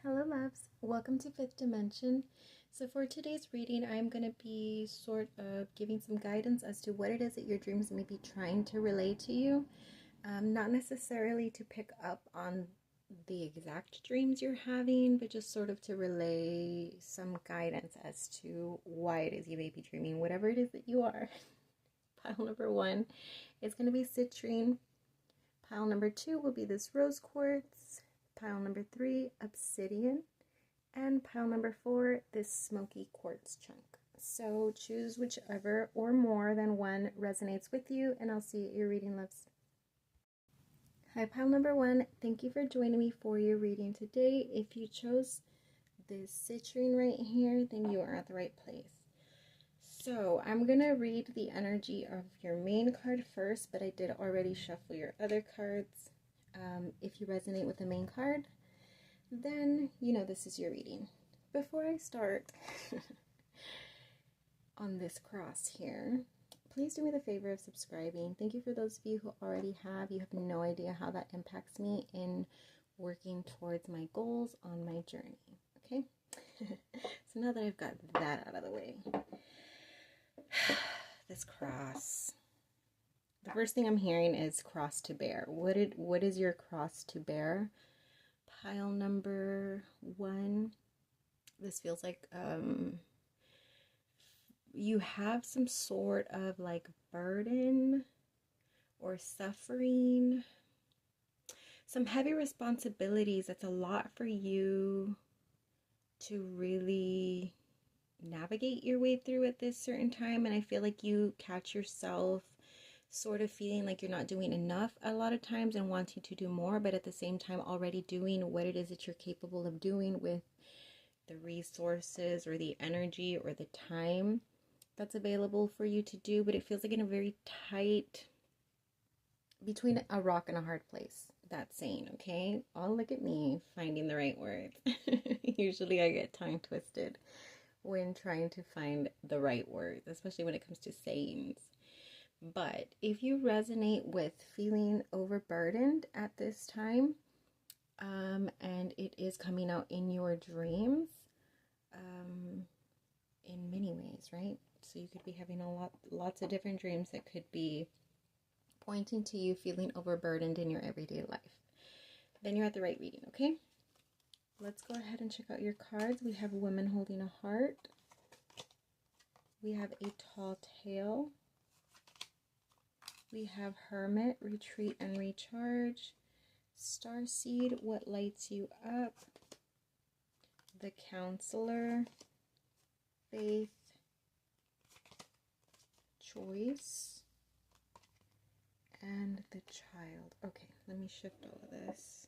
Hello loves, welcome to Fifth Dimension. So for today's reading, I'm going to be sort of giving some guidance as to what it is that your dreams may be trying to relay to you. Not necessarily to pick up on the exact dreams you're having, but just sort of to relay some guidance as to why it is you may be dreaming, whatever it is that you are. Pile number 1 is going to be Citrine. Pile number 2 will be this rose quartz. Pile number 3, Obsidian, and pile number 4, this Smokey quartz chunk. So choose whichever or more than one resonates with you, and I'll see you at your reading, loves. Hi, pile number 1. Thank you for joining me for your reading today. If you chose this citrine right here, then you are at the right place. So I'm going to read the energy of your main card first, but I did already shuffle your other cards. If you resonate with the main card, then you know this is your reading. Before I start on this cross here, please do me the favor of subscribing. Thank you for those of you who already have. You have no idea how that impacts me in working towards my goals on my journey. Okay? So now that I've got that out of the way, this cross. The first thing I'm hearing is cross to bear. What is your cross to bear? Pile number 1. This feels like you have some sort of like burden or suffering, some heavy responsibilities. That's a lot for you to really navigate your way through at this certain time, and I feel like you catch yourself sort of feeling like you're not doing enough a lot of times and wanting to do more, but at the same time already doing what it is that you're capable of doing with the resources or the energy or the time that's available for you to do. But it feels like in a very tight, between a rock and a hard place, that saying, okay? Oh, look at me finding the right words. Usually I get tongue twisted when trying to find the right words, especially when it comes to sayings. But if you resonate with feeling overburdened at this time, and it is coming out in your dreams, in many ways, right? So you could be having lots of different dreams that could be pointing to you feeling overburdened in your everyday life. Then you're at the right reading, okay? Let's go ahead and check out your cards. We have women holding a heart. We have a tall tale. We have Hermit, Retreat and Recharge. Starseed, What Lights You Up. The Counselor. Faith. Choice. And the Child. Okay, let me shift all of this.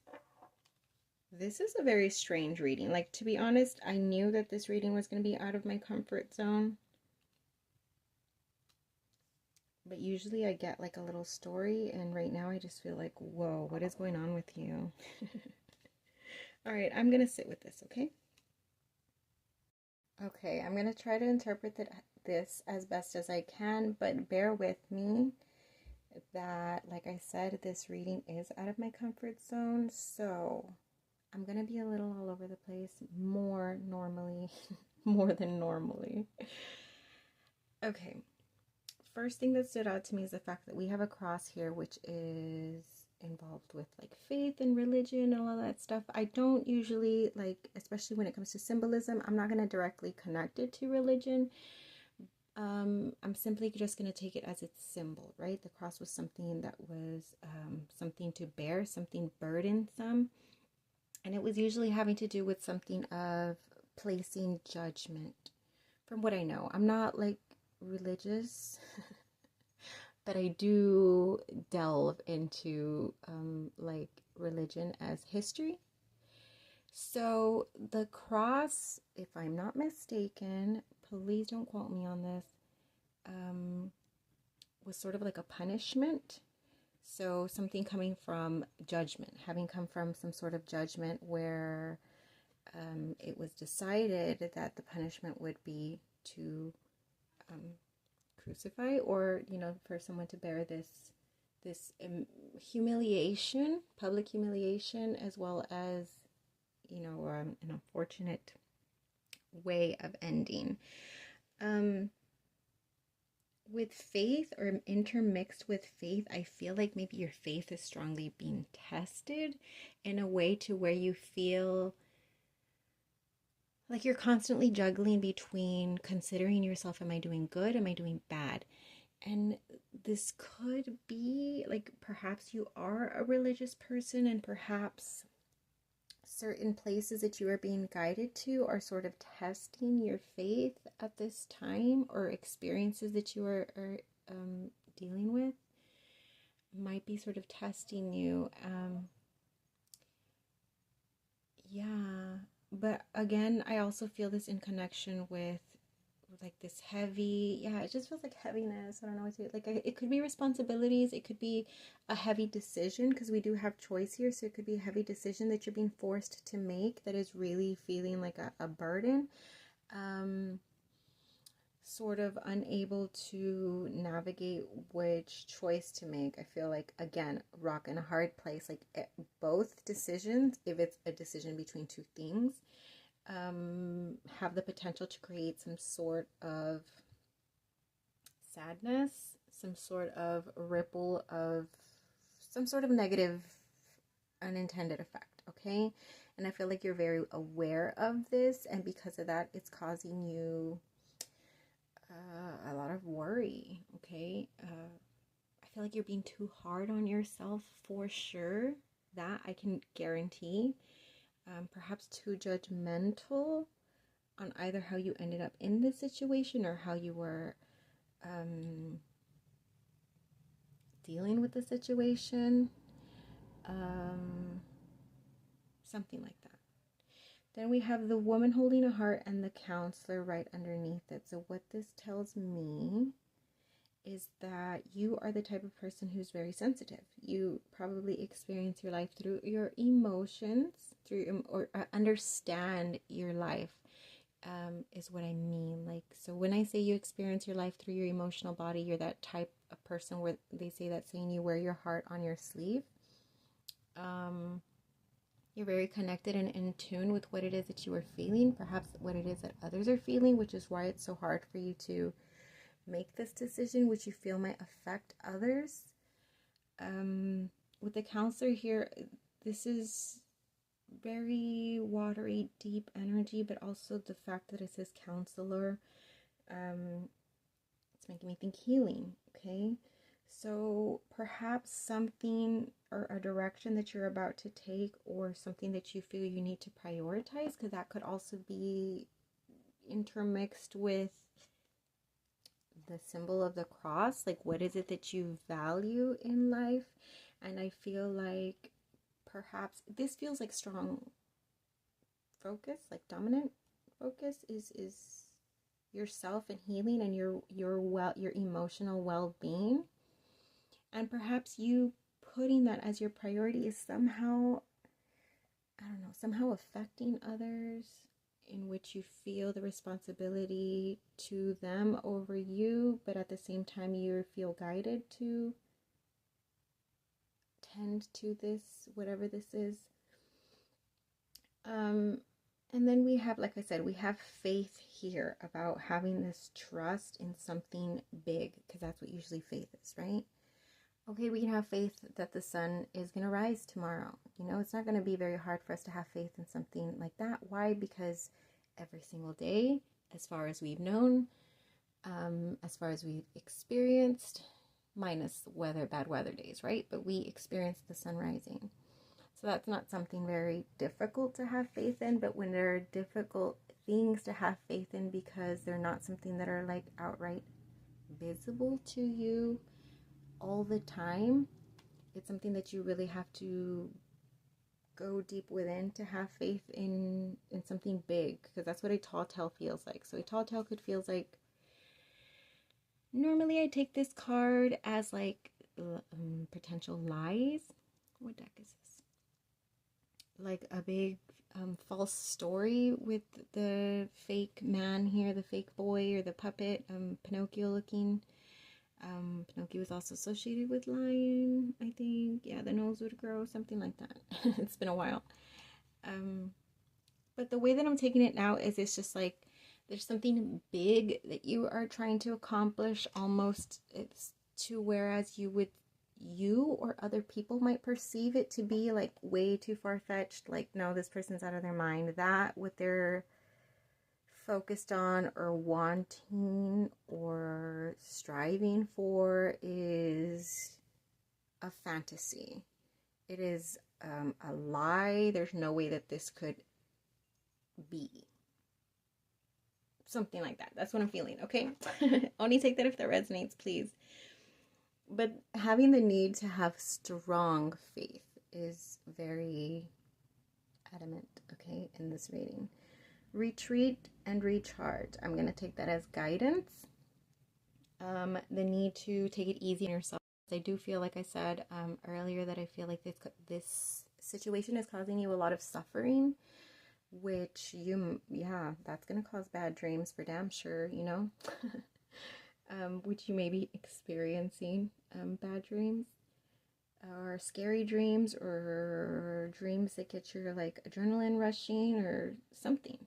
This is a very strange reading. Like, to be honest, I knew that this reading was going to be out of my comfort zone. But usually I get like a little story, and right now I just feel like, whoa, what is going on with you? All right, I'm going to sit with this, okay? Okay, I'm going to try to interpret this as best as I can, but bear with me that, like I said, this reading is out of my comfort zone, so I'm going to be a little all over the place, more than normally. Okay. First thing that stood out to me is the fact that we have a cross here, which is involved with like faith and religion and all that stuff. I don't usually, like, especially when it comes to symbolism, I'm not going to directly connect it to religion. I'm simply just going to take it as its symbol, right? The cross was something that was something to bear, something burdensome. And it was usually having to do with something of placing judgment, from what I know. I'm not like religious, but I do delve into like religion as history. So the cross, if I'm not mistaken, please don't quote me on this, was sort of like a punishment. So something coming from judgment, having come from some sort of judgment where it was decided that the punishment would be to crucify, or, you know, for someone to bear this humiliation, public humiliation, as well as an unfortunate way of ending. With faith, or intermixed with faith, I feel like maybe your faith is strongly being tested in a way to where you feel like you're constantly juggling between considering yourself, am I doing good? Am I doing bad? And this could be like, perhaps you are a religious person, and perhaps certain places that you are being guided to are sort of testing your faith at this time, or experiences that you are dealing with might be sort of testing you. Yeah, but again, I also feel this in connection with like this heavy, yeah, it just feels like heaviness. I don't know what to, like, it could be responsibilities, it could be a heavy decision, because we do have choice here. So it could be a heavy decision that you're being forced to make that is really feeling like a burden. Sort of unable to navigate which choice to make. I feel like, again, rock in a hard place. Like, both decisions, if it's a decision between two things, have the potential to create some sort of sadness, some sort of ripple of some sort of negative unintended effect, okay? And I feel like you're very aware of this, and because of that, it's causing you a lot of worry, okay? I feel like you're being too hard on yourself for sure. That I can guarantee. Perhaps too judgmental on either how you ended up in this situation or how you were dealing with the situation. Something like that. Then we have the woman holding a heart and the counselor right underneath it. So what this tells me is that you are the type of person who's very sensitive. You probably experience your life through your emotions, or understand your life, is what I mean. Like, so when I say you experience your life through your emotional body, you're that type of person where they say that saying, you wear your heart on your sleeve. You're very connected and in tune with what it is that you are feeling, perhaps what it is that others are feeling, which is why it's so hard for you to make this decision, which you feel might affect others. With the counselor here, this is very watery, deep energy, but also the fact that it says counselor, it's making me think healing, okay? So perhaps something or a direction that you're about to take, or something that you feel you need to prioritize, because that could also be intermixed with the symbol of the cross. Like, what is it that you value in life? And I feel like perhaps this feels like strong focus, like dominant focus is yourself and healing and your emotional well-being. And perhaps you putting that as your priority is somehow, I don't know, somehow affecting others, in which you feel the responsibility to them over you, but at the same time you feel guided to tend to this, whatever this is. And then we have, like I said, we have faith here, about having this trust in something big, because that's what usually faith is, right? Okay, we can have faith that the sun is going to rise tomorrow. You know, it's not going to be very hard for us to have faith in something like that. Why? Because every single day, as far as we've known, as far as we've experienced, minus bad weather days, right? But we experience the sun rising. So that's not something very difficult to have faith in. But when there are difficult things to have faith in, because they're not something that are like outright visible to you all the time, it's something that you really have to go deep within to have faith in something big, because that's what a tall tale feels like. So a tall tale could feels like, normally I take this card as like potential lies. What deck is this? Like a big false story with the fake man here, the fake boy or the puppet, Pinocchio looking. Pinocchio was also associated with lying, I think. Yeah, the nose would grow, something like that. It's been a while. But the way that I'm taking it now is it's just like there's something big that you are trying to accomplish, almost it's to whereas you or other people might perceive it to be like way too far-fetched, like no, this person's out of their mind. That what they're focused on or wanting or striving for is a fantasy. It is a lie. There's no way that this could be. Something like that. That's what I'm feeling, okay? Only take that if that resonates, please. But having the need to have strong faith is very adamant, okay, in this reading. Retreat and recharge. I'm going to take that as guidance. The need to take it easy on yourself. I do feel, like I said earlier, that I feel like this situation is causing you a lot of suffering, which that's going to cause bad dreams for damn sure, you know, which you may be experiencing bad dreams or scary dreams or dreams that get your like adrenaline rushing or something.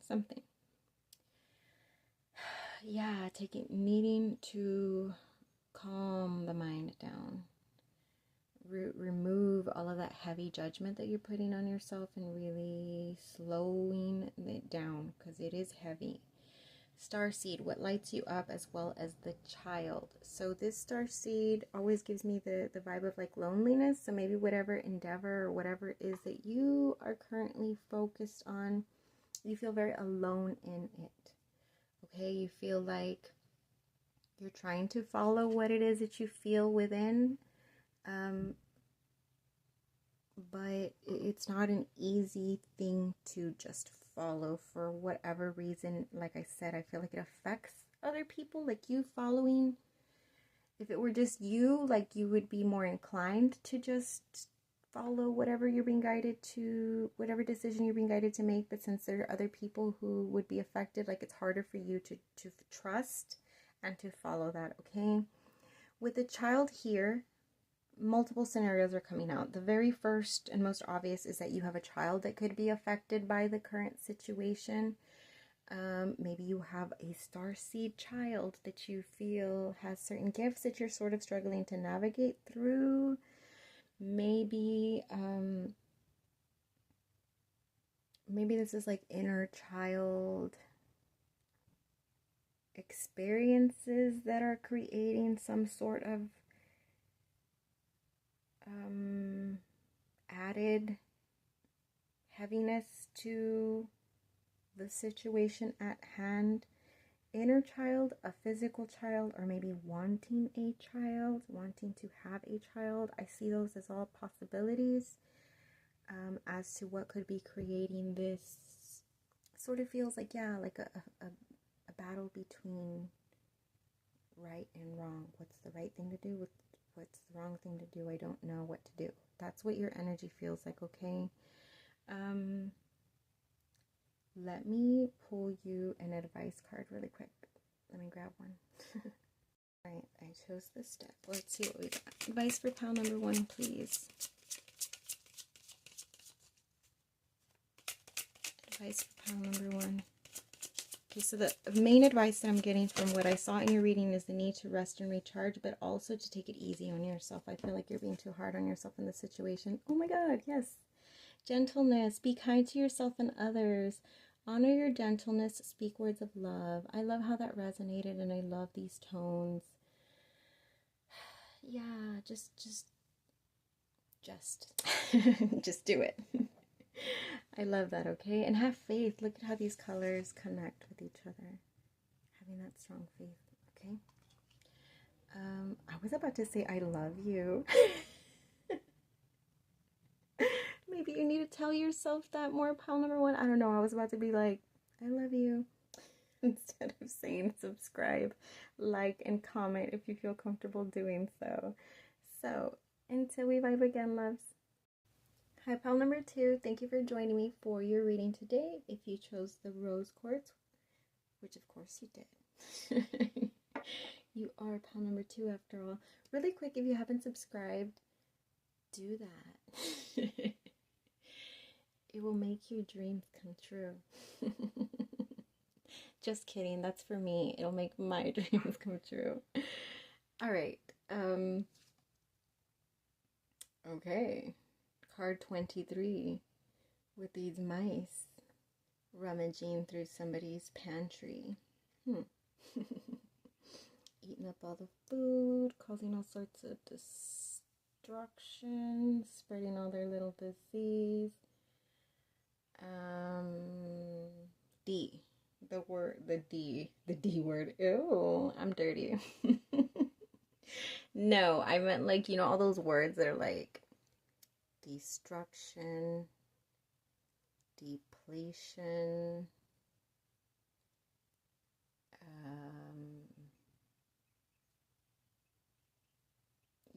Yeah, needing to calm the mind down. Remove all of that heavy judgment that you're putting on yourself and really slowing it down because it is heavy. Starseed, what lights you up, as well as the child. So this starseed always gives me the vibe of like loneliness. So maybe whatever endeavor or whatever it is that you are currently focused on, you feel very alone in it. Okay, you feel like you're trying to follow what it is that you feel within. But it's not an easy thing to just follow for whatever reason. Like I said, I feel like it affects other people, like you following. If it were just you, like you would be more inclined to just follow whatever you're being guided to, whatever decision you're being guided to make. But since there are other people who would be affected, like it's harder for you to trust and to follow that, okay? With the child here, multiple scenarios are coming out. The very first and most obvious is that you have a child that could be affected by the current situation. Maybe you have a starseed child that you feel has certain gifts that you're sort of struggling to navigate through. Maybe this is like inner child experiences that are creating some sort of added heaviness to the situation at hand. Inner child, a physical child, or maybe wanting a child, wanting to have a child. I see those as all possibilities as to what could be creating this. Sort of feels like, yeah, like a battle between right and wrong. What's the right thing to do? What's the wrong thing to do? I don't know what to do. That's what your energy feels like, okay? Let me pull you an advice card really quick. Let me grab one. Alright, I chose this deck. Let's see what we got. Advice for pile number 1, please. Advice for pile number 1. Okay, so the main advice that I'm getting from what I saw in your reading is the need to rest and recharge, but also to take it easy on yourself. I feel like you're being too hard on yourself in this situation. Oh my God, yes. Gentleness. Be kind to yourself and others. Honor your gentleness. Speak words of love. I love how that resonated, and I love these tones. Yeah, just just do it. I love that, okay? And have faith. Look at how these colors connect with each other. Having that strong faith, okay? I was about to say I love you. Maybe you need to tell yourself that more, pile number 1. I don't know. I was about to be like, I love you. Instead of saying subscribe, like, and comment if you feel comfortable doing so. So, until we vibe again, loves. Hi, pile number 2. Thank you for joining me for your reading today. If you chose the rose quartz, which of course you did. You are pile number 2 after all. Really quick, if you haven't subscribed, do that. It will make your dreams come true. Just kidding. That's for me. It'll make my dreams come true. All right. Okay. Card 23 with these mice rummaging through somebody's pantry. Eating up all the food, causing all sorts of destruction, spreading all their little disease. D. The D word. Ew, I'm dirty. No, I meant like, all those words that are like destruction, depletion,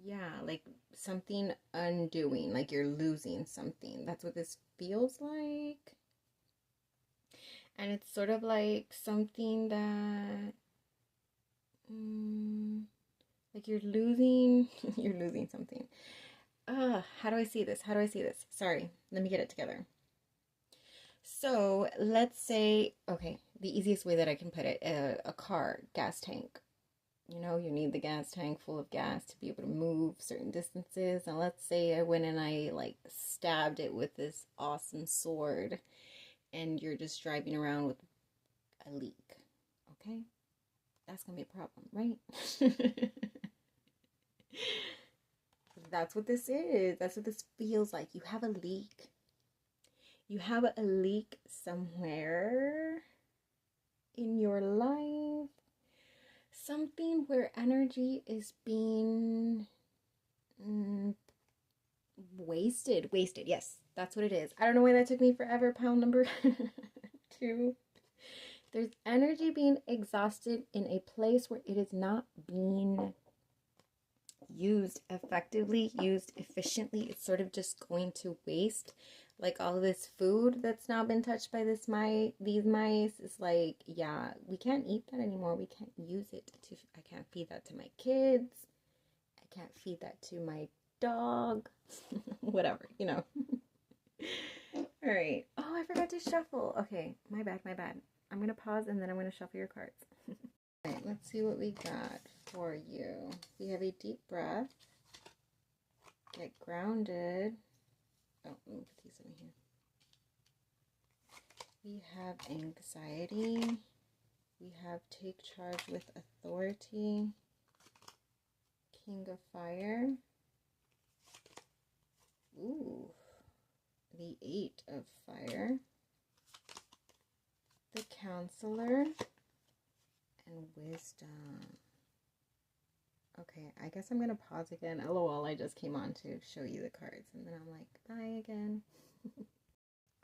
yeah, like something undoing, like you're losing something. That's what this feels like. And it's sort of like something that, like you're losing, you're losing something. How do I see this? How do I see this? Sorry, let me get it together. So let's say, okay, the easiest way that I can put it, a car, gas tank. You need the gas tank full of gas to be able to move certain distances. And let's say I went and I like stabbed it with this awesome sword, and you're just driving around with a leak. Okay? That's gonna be a problem, right? That's what this is. That's what this feels like. You have a leak. You have a leak somewhere in your life. Something where energy is being wasted. Wasted, yes. That's what it is. I don't know why that took me forever. Pound number 2. There's energy being exhausted in a place where it is not being used effectively, used efficiently. It's sort of just going to waste. Like all of this food that's now been touched by these mice is like, yeah, we can't eat that anymore. We can't use it I can't feed that to my kids. I can't feed that to my dog. Whatever, All right. Oh, I forgot to shuffle. Okay, my bad. I'm going to pause and then I'm going to shuffle your cards. All right, let's see what we got for you. We have a deep breath. Get grounded. Oh, let me put these in here. We have anxiety. We have take charge with authority. King of Fire. Ooh. The 8 of Fire. The Counselor. And Wisdom. Okay, I guess I'm going to pause again. LOL, I just came on to show you the cards. And then I'm like, bye again.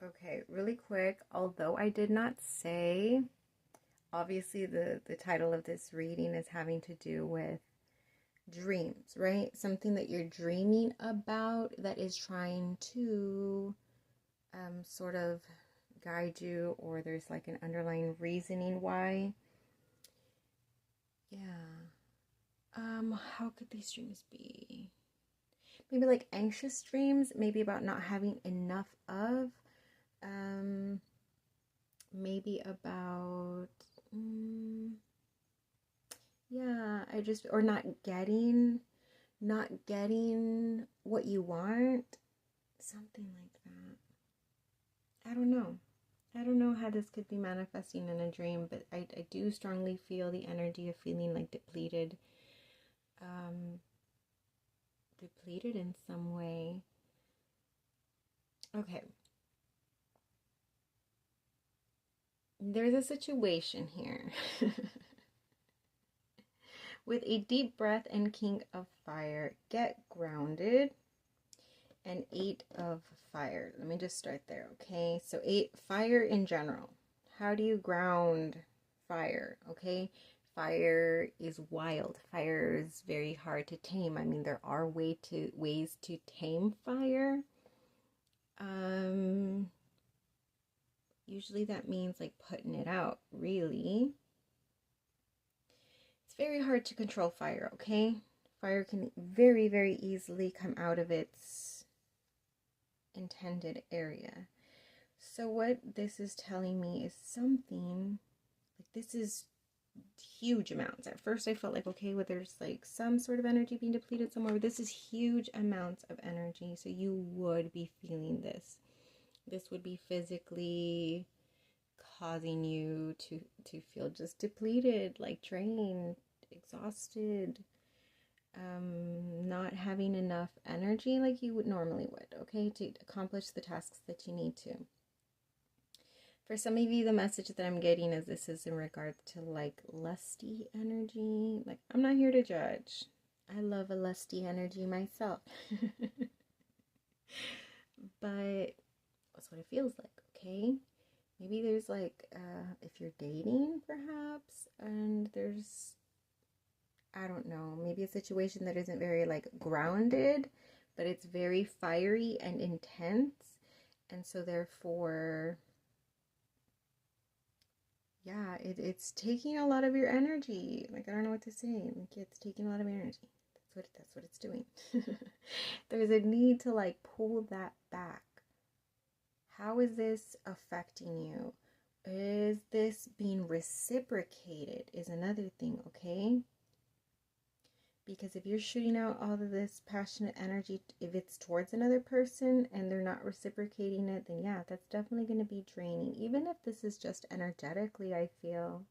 Okay, really quick. Although I did not say, obviously the title of this reading is having to do with dreams, right? Something that you're dreaming about that is trying to sort of guide you, or there's like an underlying reasoning why. Yeah. How could these dreams be? Maybe like anxious dreams, maybe about not having enough of, maybe about, yeah, or not getting what you want, something like that. I don't know how this could be manifesting in a dream, but I do strongly feel the energy of feeling like depleted in some way. Okay. There's a situation here with a deep breath and King of Fire. Get grounded. And 8 of Fire. Let me just start there, okay? So 8, fire in general. How do you ground fire, okay? Fire is wild. Fire is very hard to tame. I mean, there are ways to tame fire. Usually that means like putting it out, really. It's very hard to control fire, okay? Fire can very, very easily come out of its intended area. So what this is telling me is something, like this is huge amounts. At first I felt like, okay, well, there's like some sort of energy being depleted somewhere, but this is huge amounts of energy. So you would be feeling this. This would be physically causing you to feel just depleted, like drained, exhausted, not having enough energy like you would normally would, okay, to accomplish the tasks that you need to. For some of you, the message that I'm getting is this is in regards to like lusty energy. Like, I'm not here to judge. I love a lusty energy myself. But that's what it feels like, okay? Maybe there's like, if you're dating perhaps, and there's, I don't know, maybe a situation that isn't very like grounded, but it's very fiery and intense. And so therefore, yeah, it's taking a lot of your energy. Like, I don't know what to say. Like, it's taking a lot of energy. That's what it's doing. There's a need to like pull that back. How is this affecting you? Is this being reciprocated is another thing, okay? Because if you're shooting out all of this passionate energy, if it's towards another person and they're not reciprocating it, then yeah, that's definitely going to be draining. Even if this is just energetically, I feel.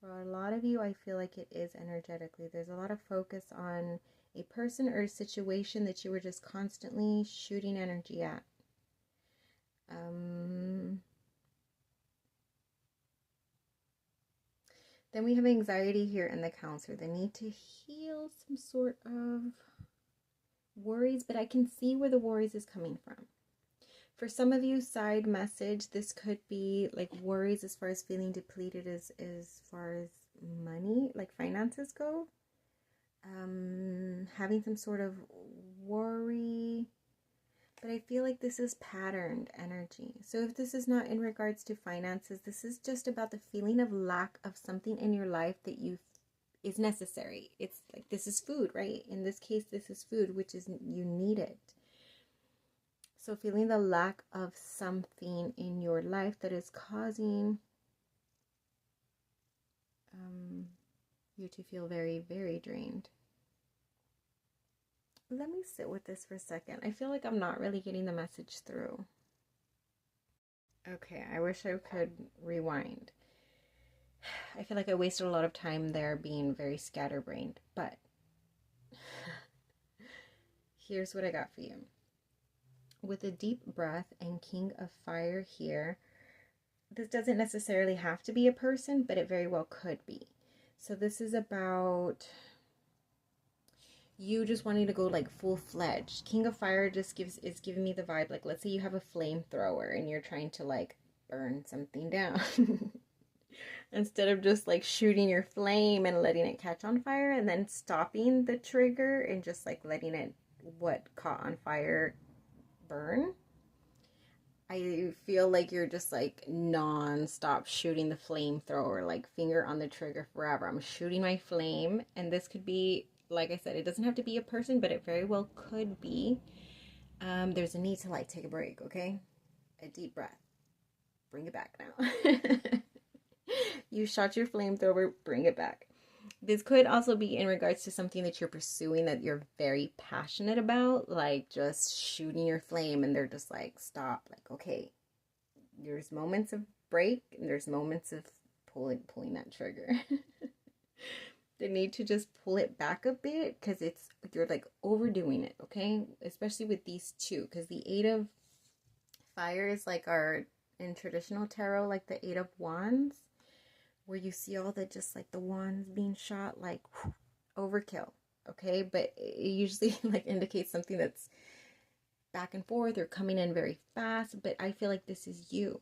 For a lot of you, I feel like it is energetically. There's a lot of focus on a person or a situation that you were just constantly shooting energy at. Then we have anxiety here in the counselor. The need to heal some sort of worries, but I can see where the worries is coming from. For some of you, side message, this could be like worries as far as feeling depleted as far as money, like finances go. Having some sort of worry. But I feel like this is patterned energy. So if this is not in regards to finances, this is just about the feeling of lack of something in your life that is necessary. It's like, this is food, right? In this case, this is food, which is you need it. So feeling the lack of something in your life that is causing you to feel very, very drained. Let me sit with this for a second. I feel like I'm not really getting the message through. Okay, I wish I could rewind. I feel like I wasted a lot of time there being very scatterbrained, but here's what I got for you. With a deep breath and King of Fire here, this doesn't necessarily have to be a person, but it very well could be. So this is about you just wanting to go like full-fledged. King of Fire just is giving me the vibe, like, let's say you have a flamethrower and you're trying to like burn something down. Instead of just like shooting your flame and letting it catch on fire and then stopping the trigger and just like letting it, what caught on fire, burn. I feel like you're just like non-stop shooting the flamethrower, like finger on the trigger forever. I'm shooting my flame, and this could be, like I said, it doesn't have to be a person, but it very well could be. There's a need to like take a break, okay? A deep breath. Bring it back now. You shot your flamethrower, bring it back. This could also be in regards to something that you're pursuing that you're very passionate about, like just shooting your flame and they're just like, stop. Like, okay, there's moments of break and there's moments of pulling that trigger. The need to just pull it back a bit because you're like overdoing it, okay? Especially with these two, because the Eight of Fire is like in traditional tarot, like the Eight of Wands, where you see all the just like the wands being shot, like overkill, okay? But it usually like indicates something that's back and forth or coming in very fast. But I feel like this is you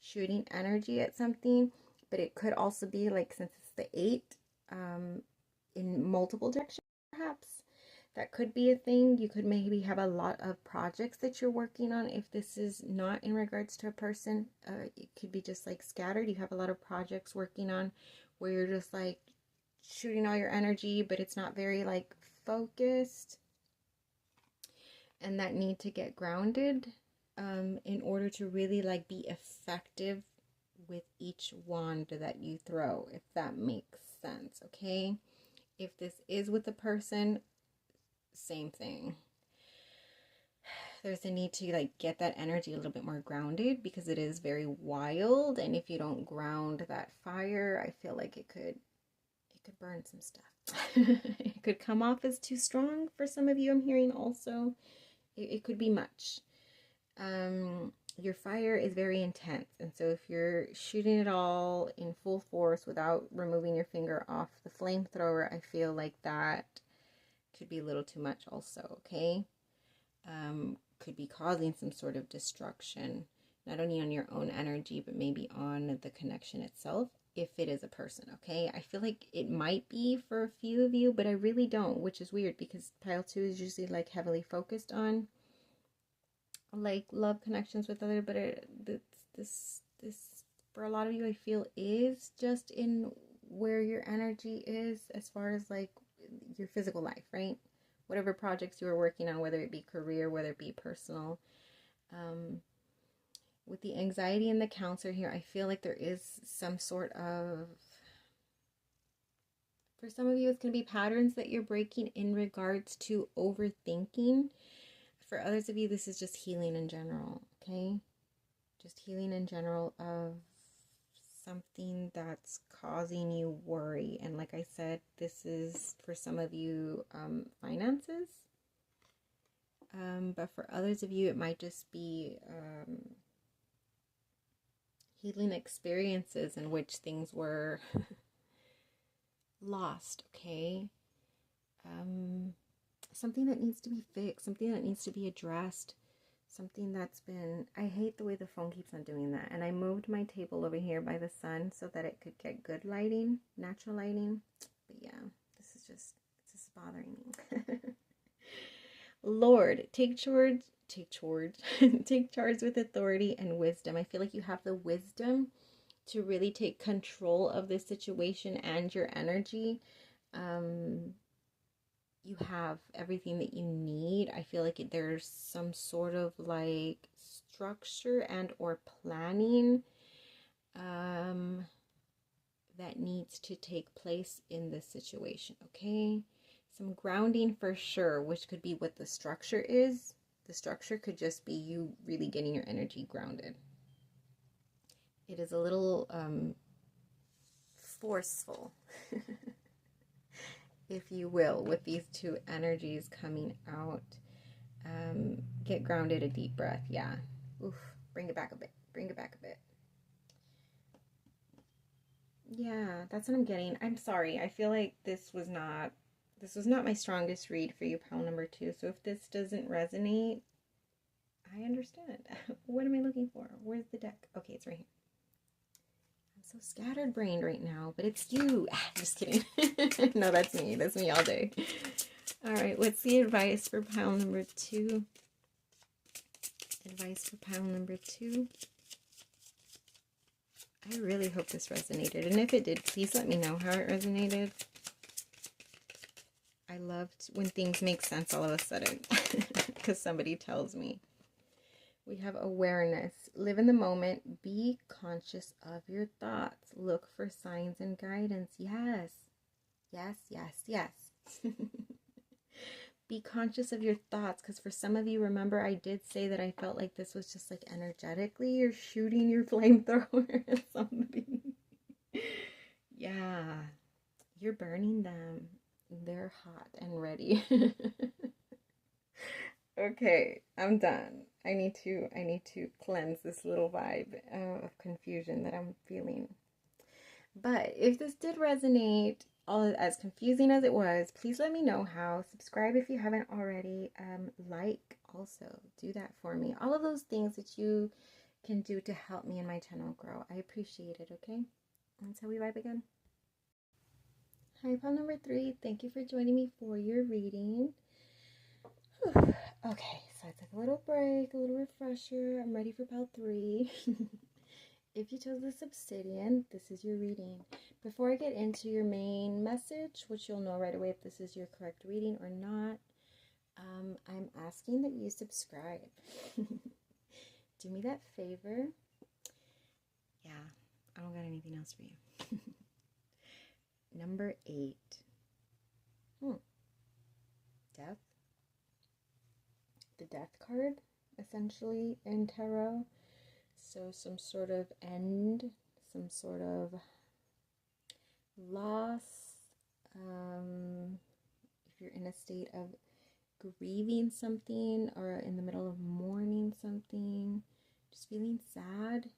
shooting energy at something, but it could also be like, since it's the 8, in multiple directions perhaps. That could be a thing. You could maybe have a lot of projects that you're working on. If this is not in regards to a person, it could be just like scattered. You have a lot of projects working on where you're just like shooting all your energy, but it's not very like focused. And that need to get grounded. in order to really like be effective with each wand that you throw, if that makes sense. Okay, if this is with a person, same thing. There's a need to like get that energy a little bit more grounded, because it is very wild, and if you don't ground that fire, I feel like it could burn some stuff. It could come off as too strong for some of you, I'm hearing also. It could be much. Your fire is very intense, and so if you're shooting it all in full force without removing your finger off the flamethrower, I feel like that could be a little too much also, okay? Could be causing some sort of destruction, not only on your own energy, but maybe on the connection itself, if it is a person, okay? I feel like it might be for a few of you, but I really don't, which is weird, because pile 2 is usually like heavily focused on like love connections with other, but this for a lot of you, I feel, is just in where your energy is as far as like your physical life, right? Whatever projects you are working on, whether it be career, whether it be personal. With the anxiety and the counselor here, I feel like there is some sort of, for some of you, it's going to be patterns that you're breaking in regards to overthinking. For others of you, this is just healing in general, okay? Just healing in general of something that's causing you worry. And like I said, this is for some of you finances. But for others of you, it might just be healing experiences in which things were lost, okay? Something that needs to be fixed, something that needs to be addressed, something that's been, I hate the way the phone keeps on doing that. And I moved my table over here by the sun so that it could get good lighting, natural lighting. But yeah, this is bothering me. Lord, take charge, take charge with authority and wisdom. I feel like you have the wisdom to really take control of this situation and your energy. You have everything that you need. I feel like there's some sort of like structure and or planning that needs to take place in this situation, okay? Some grounding for sure, which could be what the structure is. The structure could just be you really getting your energy grounded. It is a little forceful, if you will, with these two energies coming out. Get grounded, a deep breath. Yeah. Oof. Bring it back a bit. Bring it back a bit. Yeah, that's what I'm getting. I'm sorry. I feel like this was not my strongest read for you, pile number 2. So if this doesn't resonate, I understand. What am I looking for? Where's the deck? Okay, it's right here. I'm so scatterbrained right now, but it's you. Just kidding. No, that's me. That's me all day. All right, what's the advice for pile number 2? Advice for pile number 2. I really hope this resonated. And if it did, please let me know how it resonated. I loved when things make sense all of a sudden because somebody tells me. We have awareness. Live in the moment. Be conscious of your thoughts. Look for signs and guidance. Yes. Yes, yes, yes. Be conscious of your thoughts, because for some of you, remember I did say that I felt like this was just like energetically you're shooting your flamethrower at somebody. Yeah, you're burning them. They're hot and ready. Okay, I'm done. I need to cleanse this little vibe of confusion that I'm feeling. But if this did resonate, all as confusing as it was, please let me know how. Subscribe if you haven't already. Like also, do that for me. All of those things that you can do to help me and my channel grow. I appreciate it, okay? Until we vibe again. Hi, pile number 3. Thank you for joining me for your reading. Whew. Okay, so I took a little break, a little refresher. I'm ready for pile 3. If you chose this Obsidian, this is your reading. Before I get into your main message, which you'll know right away if this is your correct reading or not, I'm asking that you subscribe. Do me that favor. Yeah, I don't got anything else for you. Number 8. Death. The Death card, essentially, in tarot. So some sort of end, some sort of loss. If you're in a state of grieving something or in the middle of mourning something, just feeling sad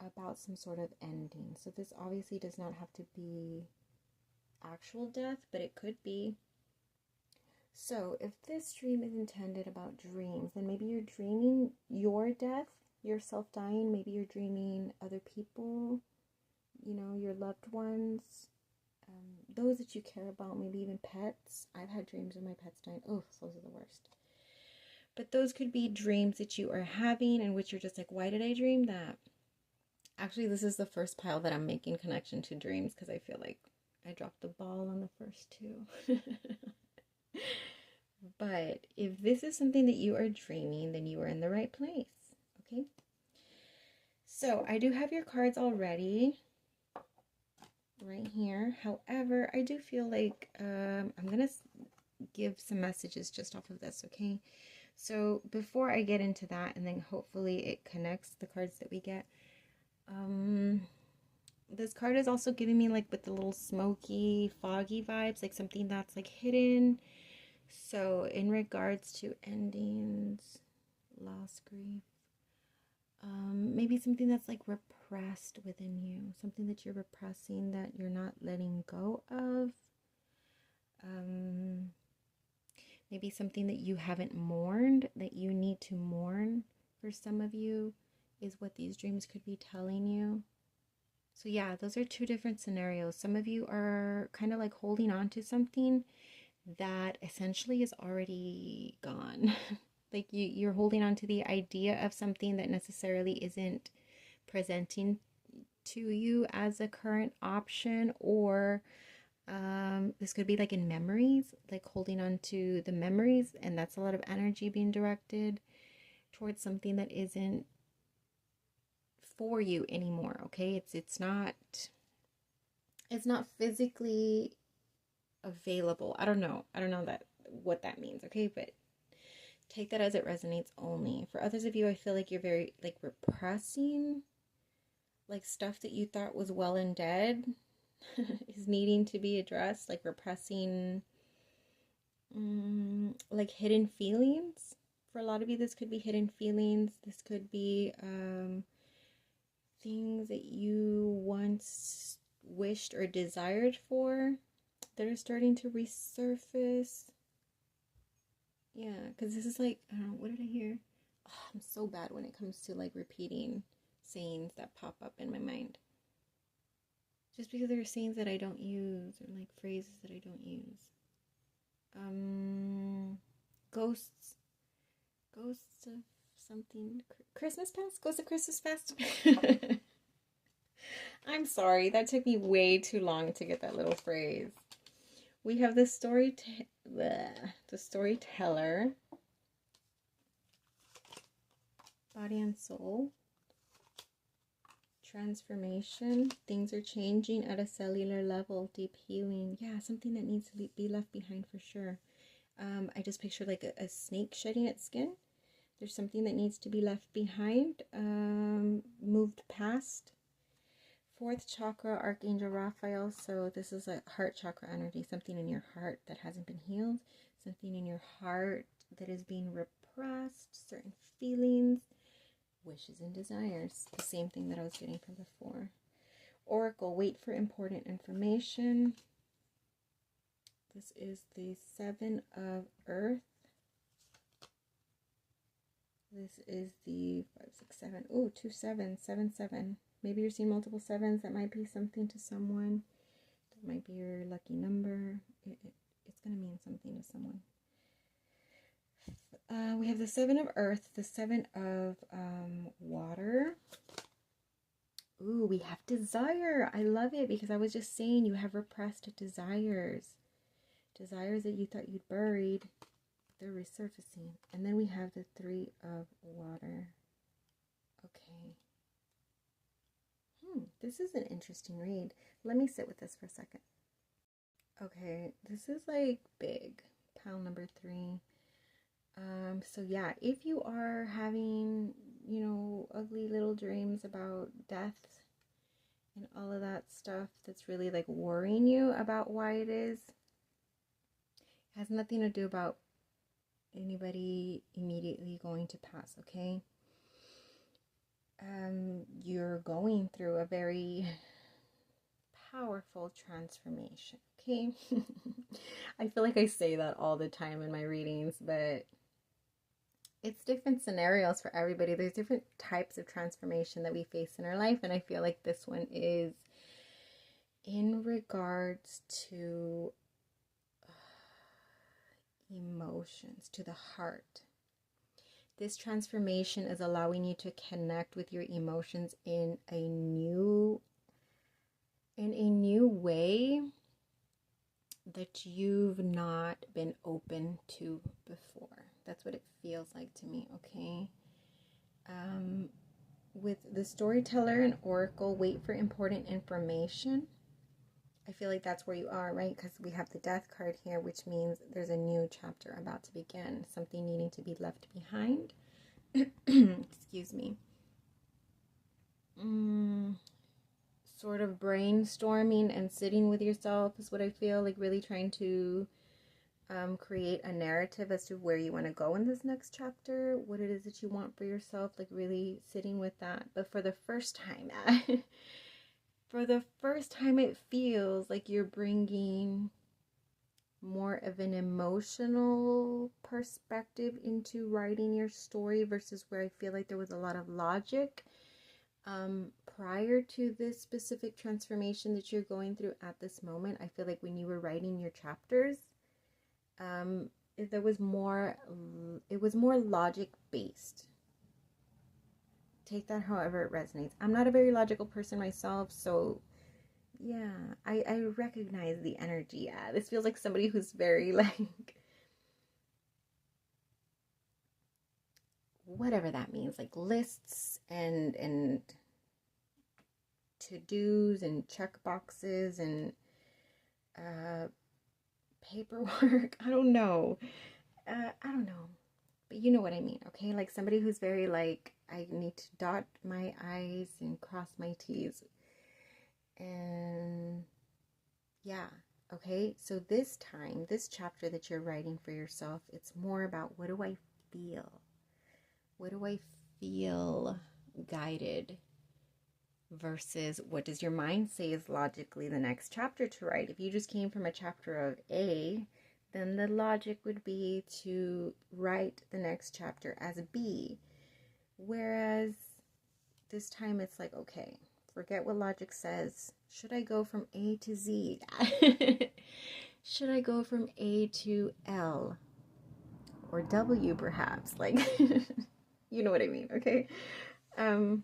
about some sort of ending. So this obviously does not have to be actual death, but it could be. So if this dream is intended about dreams, then maybe you're dreaming your death, yourself dying. Maybe you're dreaming other people, you know, your loved ones, those that you care about, maybe even pets. I've had dreams of my pets dying. Oh, those are the worst. But those could be dreams that you are having in which you're just like, why did I dream that? Actually, this is the first pile that I'm making connection to dreams because I feel like I dropped the ball on the first 2. But if this is something that you are dreaming, then you are in the right place, okay? So I do have your cards already right here. However, I do feel like I'm going to give some messages just off of this, okay? So before I get into that, and then hopefully it connects the cards that we get, this card is also giving me like with the little smoky, foggy vibes, like something that's like hidden. So in regards to endings, loss, grief, maybe something that's like repressed within you, something that you're repressing that you're not letting go of. Maybe something that you haven't mourned, that you need to mourn for some of you is what these dreams could be telling you. So yeah, those are 2 different scenarios. Some of you are kind of like holding on to something that essentially is already gone. Like you're holding on to the idea of something that necessarily isn't presenting to you as a current option, or this could be like in memories, like holding on to the memories, and that's a lot of energy being directed towards something that isn't for you anymore, okay? It's not physically available. I don't know that what that means, okay? But take that as it resonates only. For others of you, I feel like you're very like repressing like stuff that you thought was well and dead is needing to be addressed, like repressing like hidden feelings. For a lot of you, this could be hidden feelings. This could be things that you once wished or desired for that are starting to resurface. Yeah, because this is like, I don't know, what did I hear? Oh, I'm so bad when it comes to like repeating sayings that pop up in my mind. Just because there are sayings that I don't use, or like phrases that I don't use. Ghosts of something. Christmas past? Ghosts of Christmas past? I'm sorry, that took me way too long to get that little phrase. We have the storyteller, body and soul, transformation, things are changing at a cellular level, deep healing. Yeah, something that needs to be left behind for sure. I just picture like a snake shedding its skin. There's something that needs to be left behind, moved past. 4th chakra, Archangel Raphael. So this is a heart chakra energy, something in your heart that hasn't been healed, something in your heart that is being repressed, certain feelings, wishes and desires. The same thing that I was getting from before. Oracle, wait for important information. This is the 7 of Earth. This is the 5, 6, 7. Ooh, 2 7s, 7, 7. Maybe you're seeing multiple 7s. That might be something to someone. That might be your lucky number. It's going to mean something to someone. We have the 7 of Earth, the 7 of water. Ooh, we have desire. I love it because I was just saying you have repressed desires. Desires that you thought you'd buried. they're resurfacing. And then we have the Three of Water. Okay. This is an interesting read. Let me sit with this for a second. Okay, this is like big. Pile number 3. So yeah, if you are having, ugly little dreams about death and all of that stuff that's really like worrying you about why it is, it has nothing to do about anybody immediately going to pass, okay? You're going through a very powerful transformation, okay? I feel like I say that all the time in my readings, but it's different scenarios for everybody. There's different types of transformation that we face in our life, and I feel like this one is in regards to emotions, to the heart. This transformation is allowing you to connect with your emotions in a new way that you've not been open to before. That's what it feels like to me, okay? With the storyteller and oracle, wait for important information. I feel like that's where you are, right? Because we have the death card here, which means there's a new chapter about to begin. Something needing to be left behind. Excuse me. Sort of brainstorming and sitting with yourself is what I feel like, really trying to create a narrative as to where you want to go in this next chapter, what it is that you want for yourself, like really sitting with that. But for the first time, it feels like you're bringing more of an emotional perspective into writing your story versus where I feel like there was a lot of logic prior to this specific transformation that you're going through at this moment. I feel like when you were writing your chapters, it was more logic based. Take that however it resonates. I'm not a very logical person myself, so yeah, I recognize the energy. Yeah, this feels like somebody who's very like, whatever that means, like lists and to-dos and check boxes and paperwork. I don't know, but you know what I mean, okay? Like somebody who's very like, I need to dot my I's and cross my T's. And yeah, okay, so this time, this chapter that you're writing for yourself, it's more about, what do I feel? What do I feel guided? Versus what does your mind say is logically the next chapter to write? If you just came from a chapter of A, then the logic would be to write the next chapter as a B. Whereas this time it's like, okay, forget what logic says. Should I go from A to Z? Should I go from A to L? Or W perhaps? Like, you know what I mean, okay? And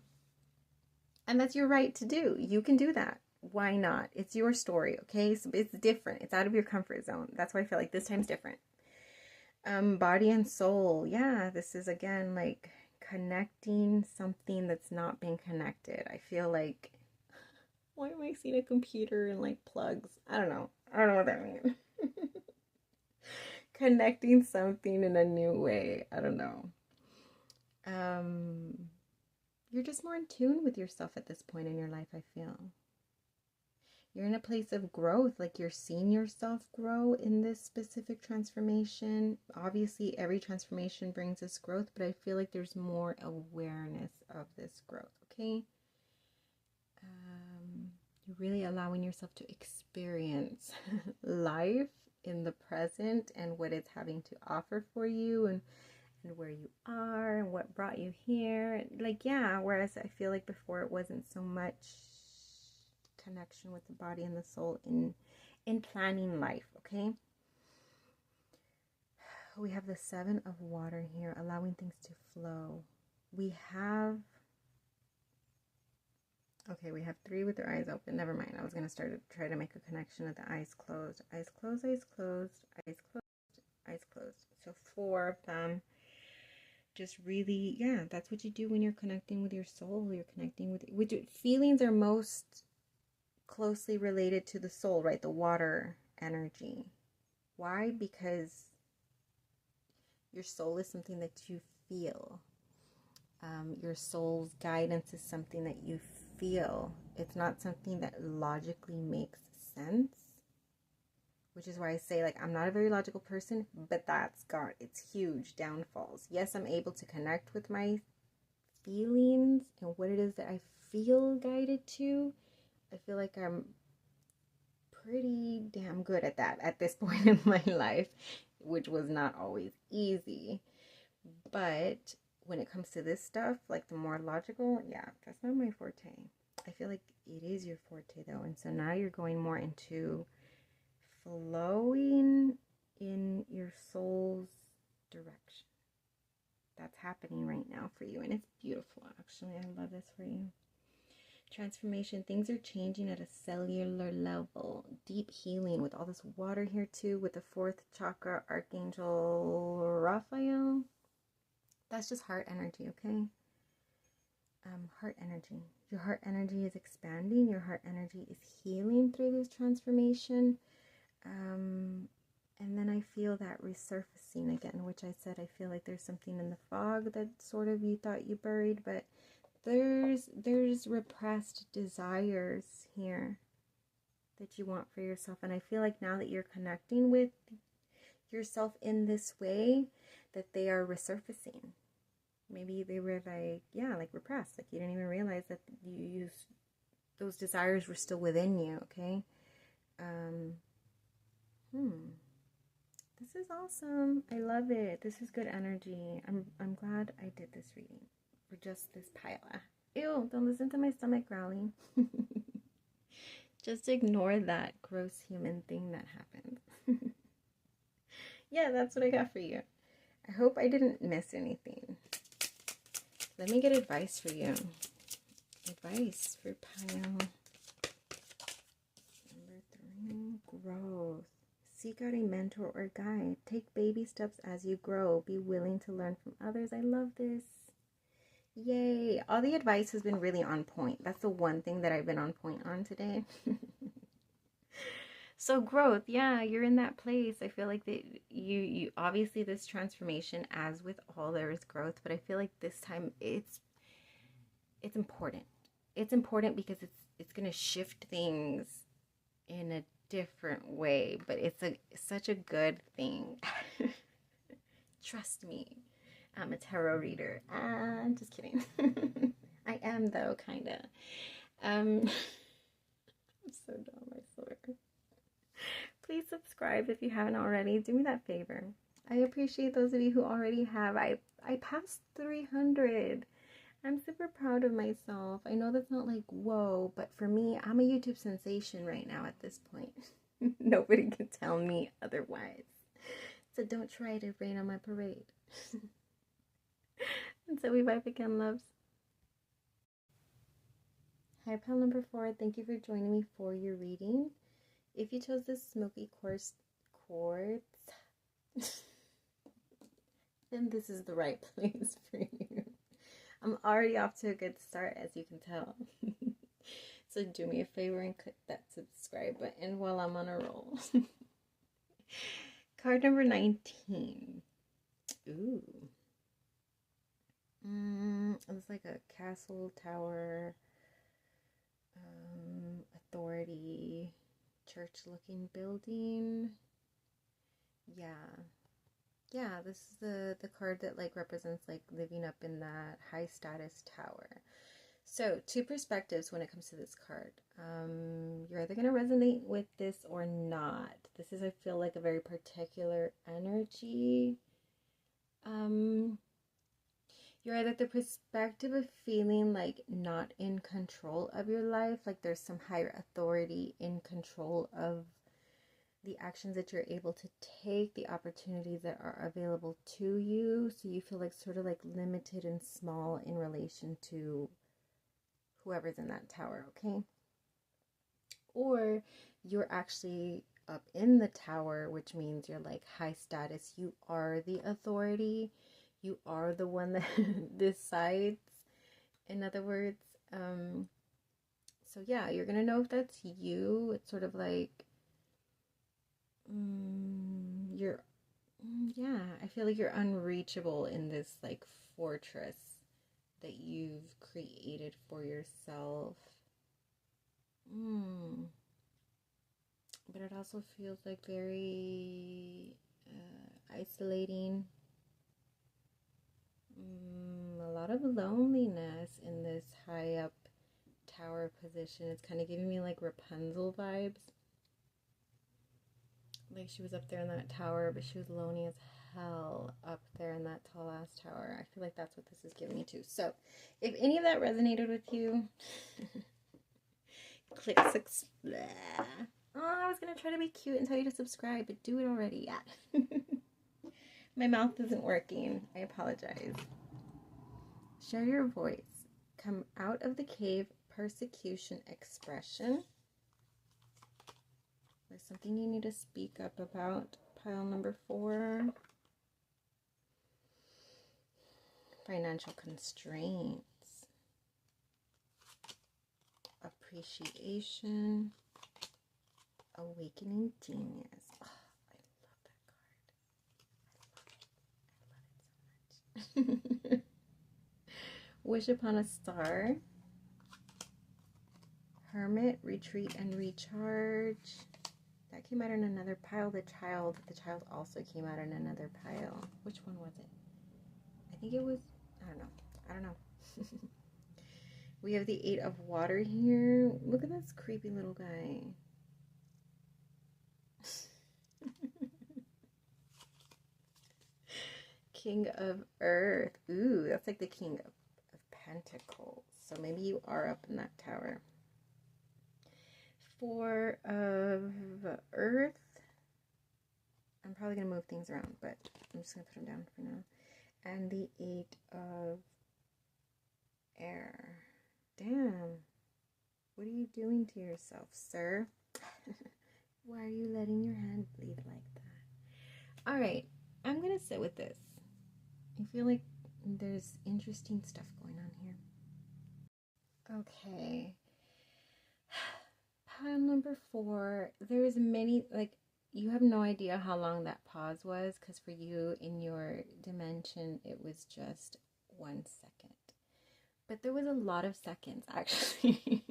that's your right to do. You can do that. Why not? It's your story, okay? So it's different. It's out of your comfort zone. That's why I feel like this time's different. Body and soul. Yeah, this is again like connecting something that's not been connected. I feel like, why am I seeing a computer and like plugs? I don't know what that means. Connecting something in a new way. I don't know. You're just more in tune with yourself at this point in your life, I feel. You're in a place of growth, like you're seeing yourself grow in this specific transformation. Obviously, every transformation brings us growth, but I feel like there's more awareness of this growth, okay? You're really allowing yourself to experience life in the present and what it's having to offer for you, and where you are and what brought you here. Like, yeah, whereas I feel like before it wasn't so much connection with the body and the soul in planning life, okay? We have the 7 of water here, allowing things to flow. We have 3 with their eyes open. Never mind. I was going to try to make a connection with the eyes closed. Eyes closed, eyes closed, eyes closed, eyes closed. So 4 of them. Just really, yeah, that's what you do when you're connecting with your soul. You're connecting with your feelings are most closely related to the soul, right? The water energy. Why? Because your soul is something that you feel. Your soul's guidance is something that you feel. It's not something that logically makes sense. Which is why I say, like, I'm not a very logical person, but that's got its huge downfalls. Yes, I'm able to connect with my feelings and what it is that I feel guided to. I feel like I'm pretty damn good at that at this point in my life, which was not always easy. But when it comes to this stuff, like the more logical, yeah, that's not my forte. I feel like it is your forte though. And so now you're going more into flowing in your soul's direction. That's happening right now for you, and it's beautiful. Actually, I love this for you. Transformation. Things are changing at a cellular level. Deep healing with all this water here too, with the 4th chakra, Archangel Raphael. That's just heart energy, okay? Heart energy. Your heart energy is expanding. Your heart energy is healing through this transformation. And then I feel that resurfacing again, which I said I feel like there's something in the fog that sort of you thought you buried, but there's repressed desires here that you want for yourself. And I feel like now that you're connecting with yourself in this way, that they are resurfacing. Maybe they were like, yeah, like repressed. Like you didn't even realize that those desires were still within you, okay? This is awesome. I love it. This is good energy. I'm glad I did this reading for just this pile. Ew, don't listen to my stomach growling. Just ignore that gross human thing that happened. Yeah, that's what I got for you. I hope I didn't miss anything. Let me get advice for you. Advice for pile number 3, growth. Seek out a mentor or guide. Take baby steps as you grow. Be willing to learn from others. I love this. Yay. All the advice has been really on point. That's the one thing that I've been on point on today. So growth, yeah, you're in that place. I feel like that you obviously this transformation, as with all, there is growth, but I feel like this time it's important. It's important because it's going to shift things in a different way, but it's such a good thing. Trust me, I'm a tarot reader. I'm just kidding. I am though, kinda. I'm so dumb, I swear. Please subscribe if you haven't already. Do me that favor. I appreciate those of you who already have. I passed 300. I'm super proud of myself. I know that's not like, whoa, but for me, I'm a YouTube sensation right now at this point. Nobody can tell me otherwise. So don't try to rain on my parade. Until we vibe again, loves. Hi, pal number 4. Thank you for joining me for your reading. If you chose this Smokey Quartz, then this is the right place for you. I'm already off to a good start, as you can tell. So do me a favor and click that subscribe button while I'm on a roll. Card number 19. Ooh. It's like a castle, tower, authority, church-looking building. Yeah, this is the card that like represents like living up in that high status tower. So 2 perspectives when it comes to this card. You're either going to resonate with this or not. This is, I feel like, a very particular energy. You're either the perspective of feeling like not in control of your life, like there's some higher authority in control of the actions that you're able to take, the opportunities that are available to you. So you feel like sort of like limited and small in relation to whoever's in that tower, okay? Or you're actually up in the tower, which means you're like high status. You are the authority. You are the one that decides, in other words. So yeah, you're gonna know if that's you. It's sort of like you're yeah, I feel like you're unreachable in this like fortress that you've created for yourself. But it also feels like very isolating. A lot of loneliness in this high up tower position. It's kind of giving me like Rapunzel vibes. Like she was up there in that tower, but she was lonely as hell up there in that tall ass tower. I feel like that's what this is giving me too. So if any of that resonated with you, click subscribe. Oh, I was gonna try to be cute and tell you to subscribe, but do it already. Yeah. My mouth isn't working. I apologize. Share your voice. Come out of the cave. Persecution expression. There's something you need to speak up about. Pile number 4. Financial constraints. Appreciation. Awakening genius. Oh, I love that card. I love it so much. Wish upon a star. Hermit, retreat and recharge. That came out in another pile. The child also came out in another pile. Which one was it? I think it was, I don't know. We have the 8 of water here. Look at this creepy little guy. King of Earth. Ooh, that's like the King of Pentacles. So maybe you are up in that tower. 4 of Earth. I'm probably going to move things around, but I'm just going to put them down for now. And the 8 of Air. Damn. What are you doing to yourself, sir? Why are you letting your hand bleed like that? Alright, I'm going to sit with this. I feel like there's interesting stuff going on here. Okay. Pile number 4. There's many, like, you have no idea how long that pause was, because for you in your dimension, it was just 1 second. But there was a lot of seconds, actually.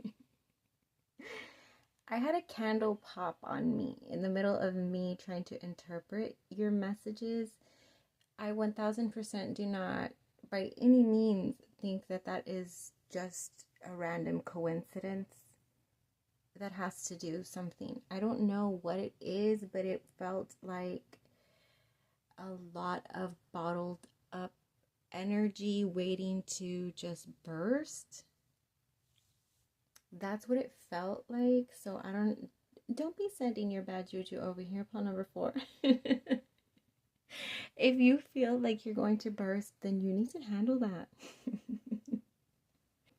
I had a candle pop on me in the middle of me trying to interpret your messages. I 1000% do not by any means think that that is just a random coincidence that has to do something. I don't know what it is, but it felt like a lot of bottled up energy waiting to just burst. That's what it felt like. So don't be sending your bad juju over here, pile number 4. If you feel like you're going to burst, then you need to handle that.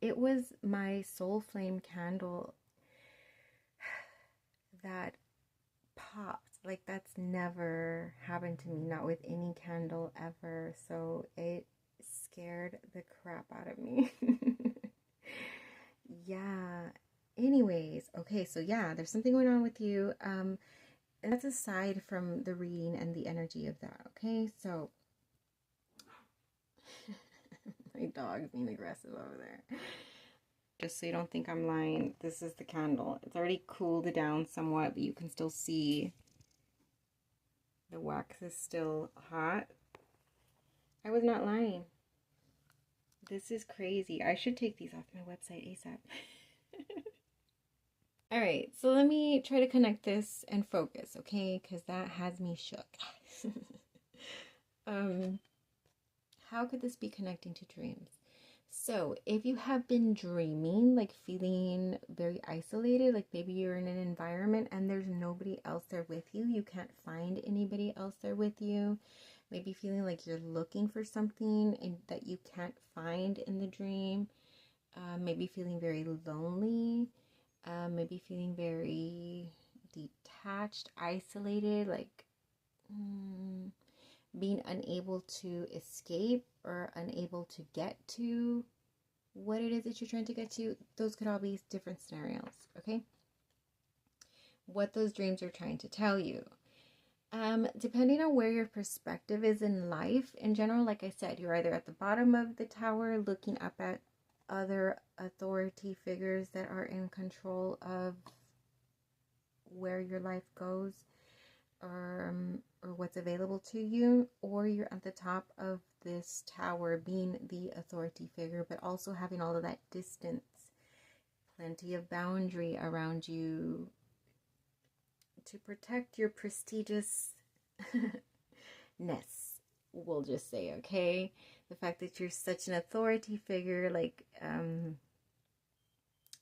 It was my soul flame candle that popped. Like, that's never happened to me, not with any candle ever. So it scared the crap out of me. Yeah. Anyways, okay, so yeah, there's something going on with you. And that's aside from the reading and the energy of that, okay? So, my dog's being aggressive over there. Just so you don't think I'm lying, this is the candle. It's already cooled down somewhat, but you can still see the wax is still hot. I was not lying. This is crazy. I should take these off my website ASAP. Alright, so let me try to connect this and focus, okay? Because that has me shook. How could this be connecting to dreams? So, if you have been dreaming, like feeling very isolated, like maybe you're in an environment and there's nobody else there with you, you can't find anybody else there with you, maybe feeling like you're looking for something and that you can't find in the dream, maybe feeling very lonely, maybe feeling very detached, isolated, like being unable to escape or unable to get to what it is that you're trying to get to. Those could all be different scenarios, okay? What those dreams are trying to tell you. Depending on where your perspective is in life, in general, like I said, you're either at the bottom of the tower looking up at other authority figures that are in control of where your life goes, or what's available to you, or you're at the top of this tower being the authority figure, but also having all of that distance, plenty of boundary around you to protect your prestigiousness, we'll just say, okay? The fact that you're such an authority figure, like,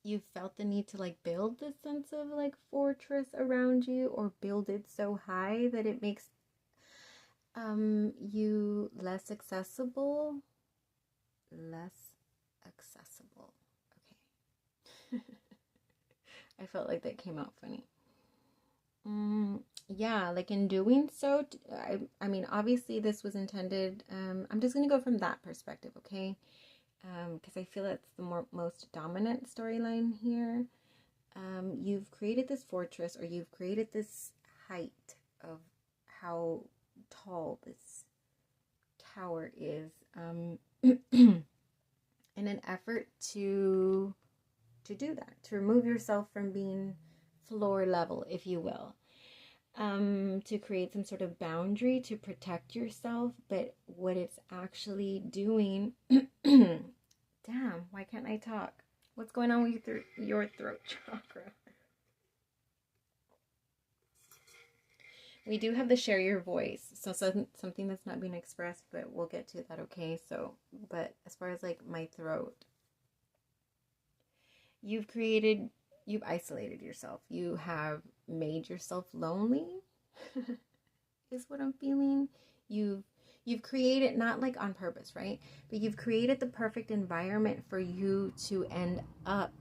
you felt the need to, like, build this sense of, like, fortress around you, or build it so high that it makes you less accessible. Okay. I felt like that came out funny. Yeah, like in doing so, I mean, obviously this was intended, I'm just going to go from that perspective, okay? Because I feel that's the most dominant storyline here. You've created this fortress, or you've created this height of how tall this tower is, in an effort to do that, to remove yourself from being floor level, if you will, to create some sort of boundary to protect yourself. But what it's actually doing, damn, why can't I talk? What's going on with your throat chakra? We do have the share your voice, so something that's not being expressed, but we'll get to that, okay? So, but as far as like my throat, you've isolated yourself. You have made yourself lonely, is what I'm feeling. You've created, not like on purpose, right? But you've created the perfect environment for you to end up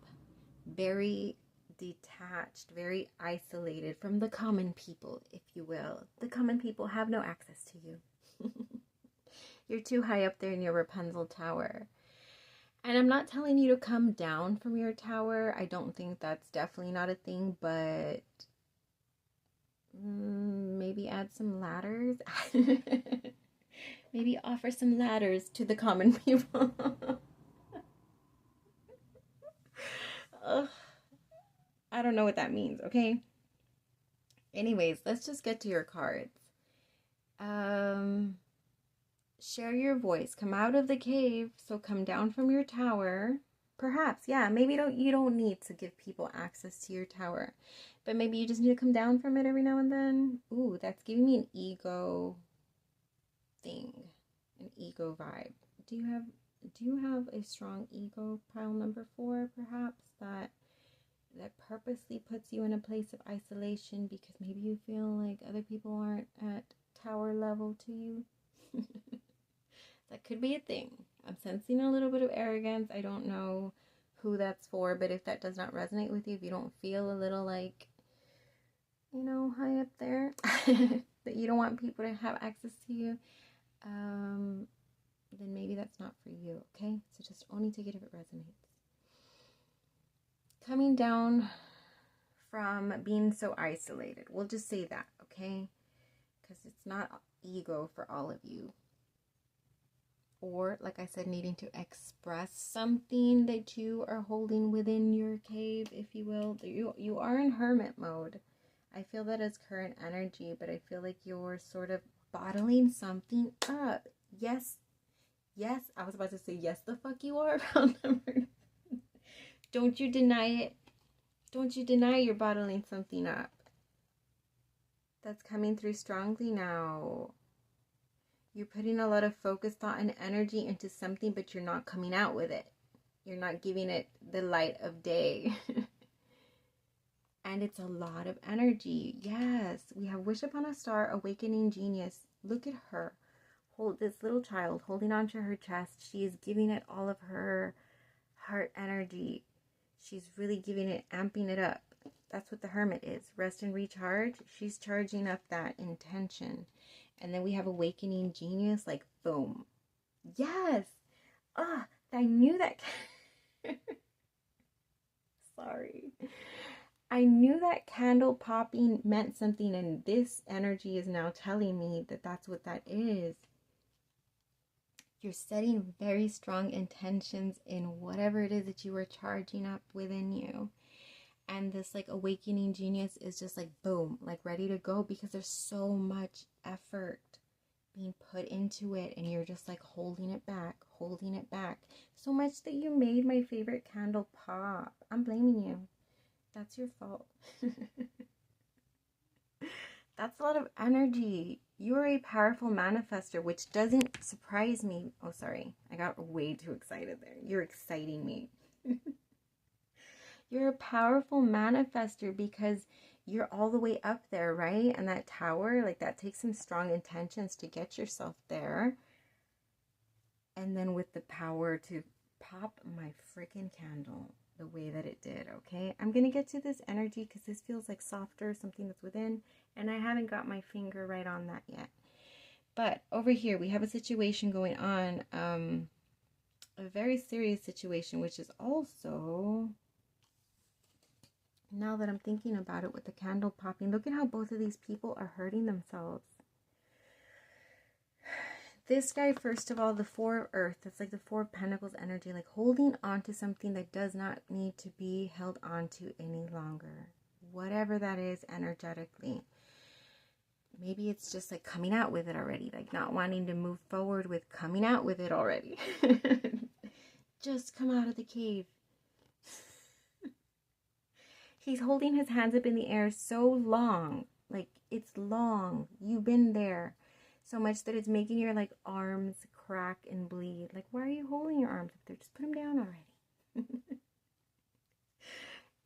very detached, very isolated from the common people, if you will. The common people have no access to you. You're too high up there in your Rapunzel tower. And I'm not telling you to come down from your tower. I don't think that's definitely not a thing, but maybe add some ladders. Maybe offer some ladders to the common people. I don't know what that means, okay? Anyways, let's just get to your cards. Share your voice. Come out of the cave. So come down from your tower. Perhaps, yeah, maybe you don't need to give people access to your tower. But maybe you just need to come down from it every now and then. Ooh, that's giving me an ego thing. An ego vibe. Do you have a strong ego, pile number 4, perhaps, that purposely puts you in a place of isolation because maybe you feel like other people aren't at tower level to you? That could be a thing. I'm sensing a little bit of arrogance. I don't know who that's for, but if that does not resonate with you, if you don't feel a little like, high up there, that you don't want people to have access to you, then maybe that's not for you, okay? So just only take it if it resonates. Coming down from being so isolated. We'll just say that, okay? Because it's not ego for all of you. Or, like I said, needing to express something that you are holding within your cave, if you will. You are in hermit mode. I feel that as current energy, but I feel like you're sort of bottling something up. Yes, I was about to say, yes, the fuck you are. Don't you deny it. Don't you deny you're bottling something up. That's coming through strongly now. You're putting a lot of focus, thought, and energy into something, but you're not coming out with it. You're not giving it the light of day. And it's a lot of energy. Yes, we have Wish Upon a Star, Awakening Genius. Look at her. Hold this little child holding onto her chest. She is giving it all of her heart energy. She's really giving it, amping it up. That's what the Hermit is. Rest and recharge. She's charging up that intention. And then we have Awakening Genius, like, boom. Yes! Ah, I knew that. Sorry. I knew that candle popping meant something, and this energy is now telling me that that's what that is. You're setting very strong intentions in whatever it is that you are charging up within you. And this like awakening genius is just like boom, like ready to go, because there's so much effort being put into it, and you're just like holding it back. So much that you made my favorite candle pop. I'm blaming you. That's your fault. That's a lot of energy. You're a powerful manifester, which doesn't surprise me. Oh, sorry. I got way too excited there. You're exciting me. You're a powerful manifester because you're all the way up there, right? And that tower, like that takes some strong intentions to get yourself there. And then with the power to pop my freaking candle the way that it did, okay? I'm going to get to this energy because this feels like softer, something that's within, and I haven't got my finger right on that yet. But over here, we have a situation going on, a very serious situation, which is also, now that I'm thinking about it with the candle popping, look at how both of these people are hurting themselves. This guy, first of all, the Four of Earth, that's like the Four of Pentacles energy, like holding on to something that does not need to be held on to any longer. Whatever that is energetically. Maybe it's just like coming out with it already, like not wanting to move forward with coming out with it already. Just come out of the cave. He's holding his hands up in the air so long, like it's long. You've been there. So much that it's making your like arms crack and bleed. Like, why are you holding your arms up there? Just put them down already.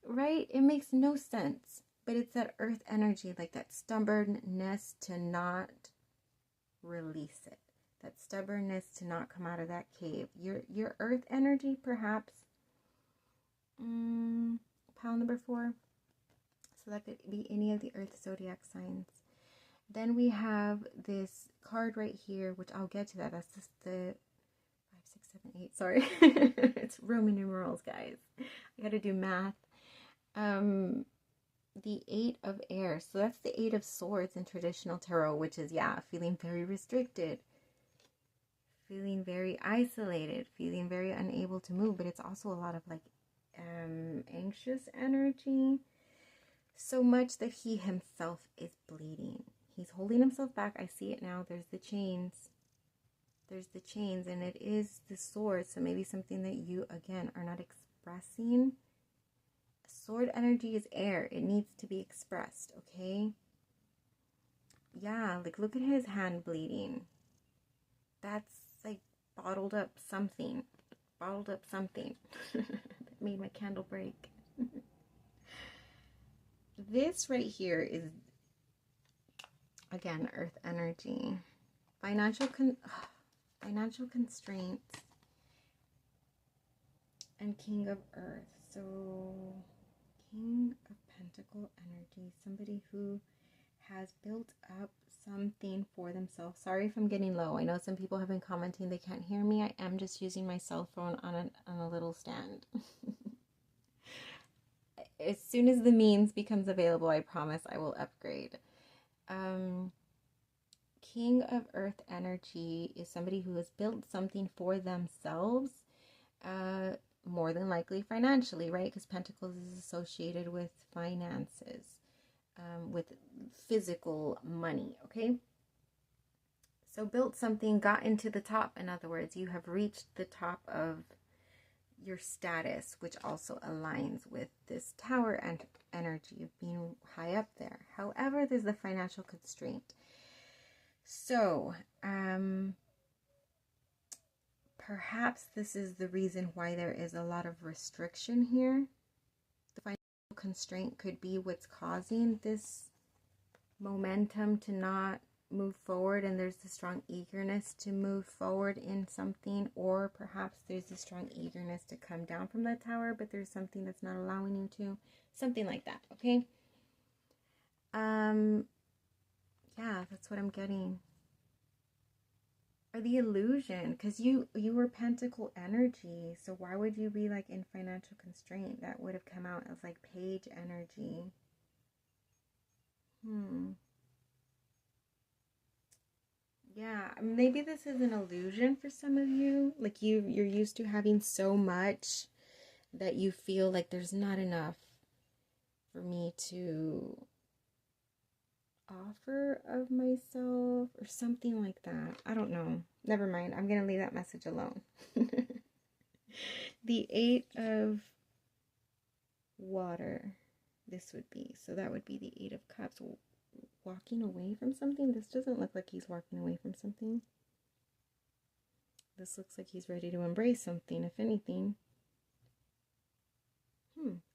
Right? It makes no sense. But it's that earth energy, like that stubbornness to not release it. That stubbornness to not come out of that cave. Your earth energy, perhaps. Pile number 4. So that could be any of the earth zodiac signs. Then we have this card right here, which I'll get to that. That's just the 5, 6, 7, 8. Sorry. It's Roman numerals, guys. I got to do math. The 8 of air. So that's the 8 of swords in traditional tarot, which is, yeah, feeling very restricted. Feeling very isolated. Feeling very unable to move. But it's also a lot of like anxious energy. So much that he himself is bleeding. He's holding himself back. I see it now. There's the chains. There's the chains, and it is the sword. So maybe something that you, again, are not expressing. Sword energy is air. It needs to be expressed, okay? Yeah, like look at his hand bleeding. That's like bottled up something. Bottled up something. That made my candle break. This right here is, again, earth energy. Financial constraints. And King of Earth. So, King of Pentacle energy. Somebody who has built up something for themselves. Sorry if I'm getting low. I know some people have been commenting they can't hear me. I am just using my cell phone on a little stand. As soon as the means becomes available, I promise I will upgrade. King of Earth energy is somebody who has built something for themselves, more than likely financially, right? Because Pentacles is associated with finances, with physical money, okay? So built something, got into the top. In other words, you have reached the top of your status, which also aligns with this tower energy of being high up there. However, there's the financial constraint. So, perhaps this is the reason why there is a lot of restriction here. The financial constraint could be what's causing this momentum to not move forward, and there's a strong eagerness to move forward in something, or perhaps there's a strong eagerness to come down from that tower, but there's something that's not allowing you to. Something like that, okay? Yeah, that's what I'm getting. Or the illusion, because you were pentacle energy, so why would you be like in financial constraint? That would have come out as like page energy. Yeah, maybe this is an illusion for some of you. Like you're used to having so much that you feel like there's not enough for me to offer of myself or something like that. I don't know. Never mind. I'm going to leave that message alone. The 8 of water. This would be. So that would be the 8 of cups. Walking away from something? This doesn't look like he's walking away from something. This looks like he's ready to embrace something, if anything.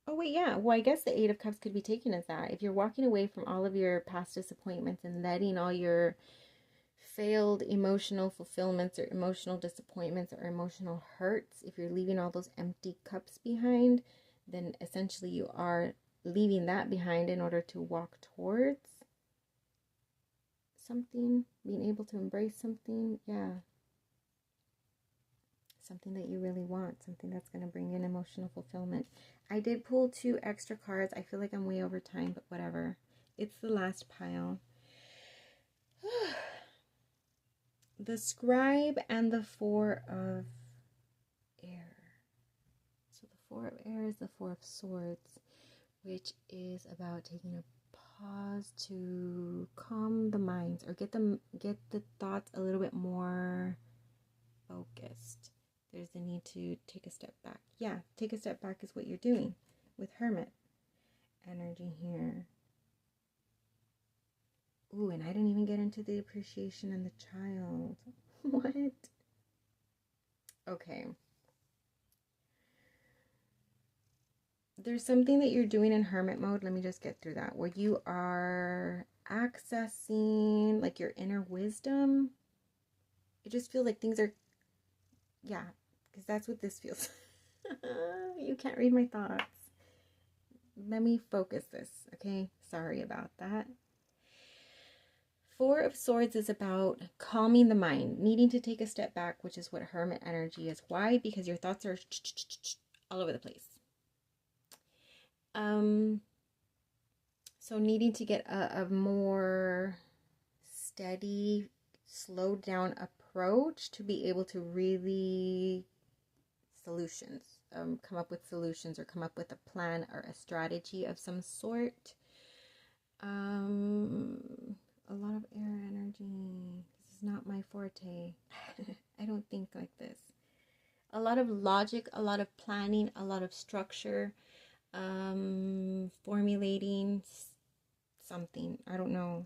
Oh, wait, yeah. Well, I guess the 8 of Cups could be taken as that. If you're walking away from all of your past disappointments and letting all your failed emotional fulfillments or emotional disappointments or emotional hurts, if you're leaving all those empty cups behind, then essentially you are leaving that behind in order to walk towards something, being able to embrace something. Yeah. Something that you really want, something that's going to bring in emotional fulfillment. I did pull 2 extra cards. I feel like I'm way over time, but whatever. It's the last pile. The Scribe and the 4 of Air. So the 4 of Air is the 4 of Swords, which is about taking a pause to calm the minds or get the thoughts a little bit more focused. There's the need to take a step back. Yeah, take a step back is what you're doing with Hermit energy here. Ooh, and I didn't even get into the appreciation and the child. What? Okay. There's something that you're doing in Hermit mode. Let me just get through that. Where you are accessing like your inner wisdom. It just feels like things are, yeah, because that's what this feels. You can't read my thoughts. Let me focus this, okay? Sorry about that. 4 of Swords is about calming the mind, needing to take a step back, which is what Hermit energy is. Why? Because your thoughts are all over the place. So needing to get a more steady, slowed down approach to be able to really come up with solutions or come up with a plan or a strategy of some sort. A lot of air energy. This is not my forte. I don't think like this. A lot of logic, a lot of planning, a lot of structure, formulating something. I don't know.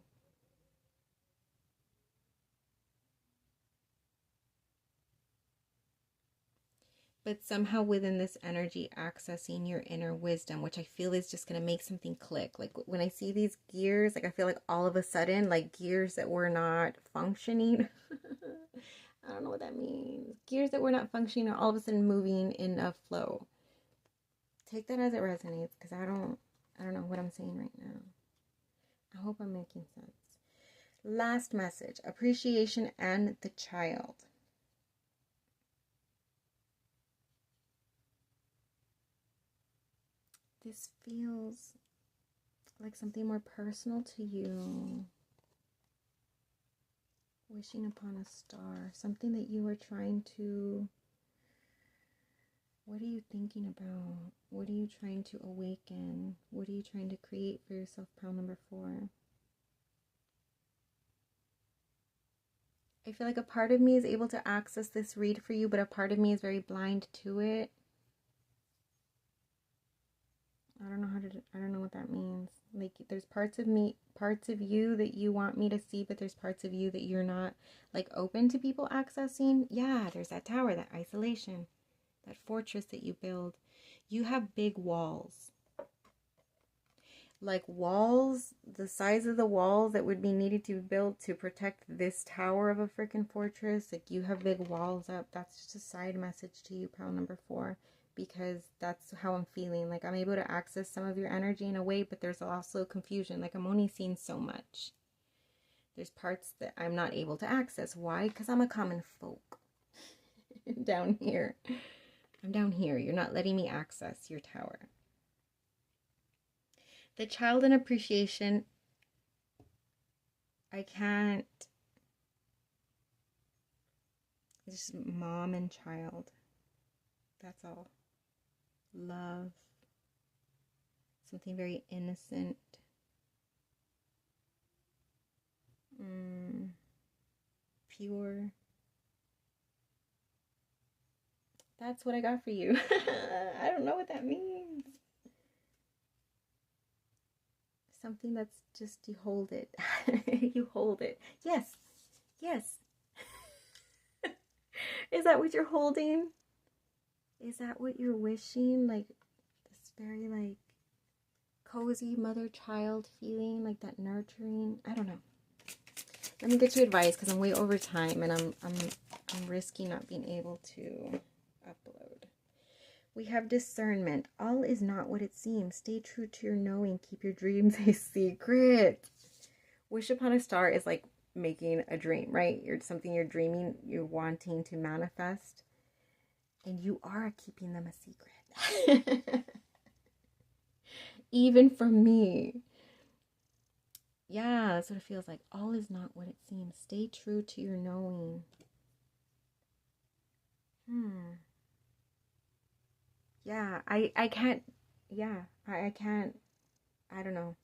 But somehow within this energy, accessing your inner wisdom, which I feel is just going to make something click. Like when I see these gears, like I feel like all of a sudden, like gears that were not functioning. I don't know what that means. Gears that were not functioning are all of a sudden moving in a flow. Take that as it resonates, because I don't know what I'm saying right now. I hope I'm making sense. Last message, appreciation and the child. This feels like something more personal to you. Wishing upon a star. Something that you are trying to... What are you thinking about? What are you trying to awaken? What are you trying to create for yourself? Pile number 4. I feel like a part of me is able to access this read for you, but a part of me is very blind to it. I don't know what that means. Like there's parts of you that you want me to see, but there's parts of you that you're not like open to people accessing. Yeah, there's that tower, that isolation, that fortress that you build. You have big walls. like walls, the size of the walls that would be needed to be built to protect this tower of a freaking fortress. Like, you have big walls up. That's just a side message to you, pile number 4, because that's how I'm feeling. Like, I'm able to access some of your energy in a way, but there's also confusion. Like, I'm only seeing so much. There's parts that I'm not able to access. Why? Because I'm a common folk down here. I'm down here. You're not letting me access your tower. The child in appreciation, I can't. Just mom and child. That's all. Love. Something very innocent. Pure. That's what I got for you. I don't know what that means. Something that's just, you hold it. You hold it. Yes. Yes. Is that what you're holding? Is that what you're wishing? Like, this very, like, cozy mother-child feeling, like that nurturing. I don't know. Let me get you advice, because I'm way over time, and I'm risking not being able to upload. We have discernment. All is not what it seems. Stay true to your knowing. Keep your dreams a secret. Wish upon a star is like making a dream, right? Something you're dreaming, you're wanting to manifest, and you are keeping them a secret. Even from me. Yeah, that's what it feels like. All is not what it seems. Stay true to your knowing. Yeah, I can't, yeah, I can't, I don't know.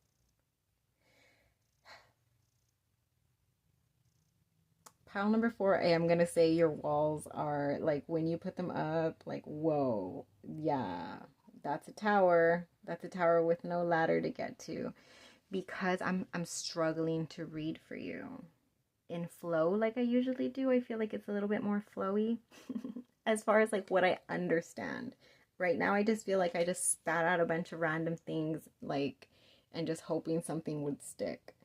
Pile number 4, I'm gonna say your walls are, like, when you put them up, like, whoa, yeah, that's a tower. That's a tower with no ladder to get to. Because I'm struggling to read for you in flow like I usually do. I feel like it's a little bit more flowy as far as like what I understand. Right now I just feel like I just spat out a bunch of random things, like, and just hoping something would stick.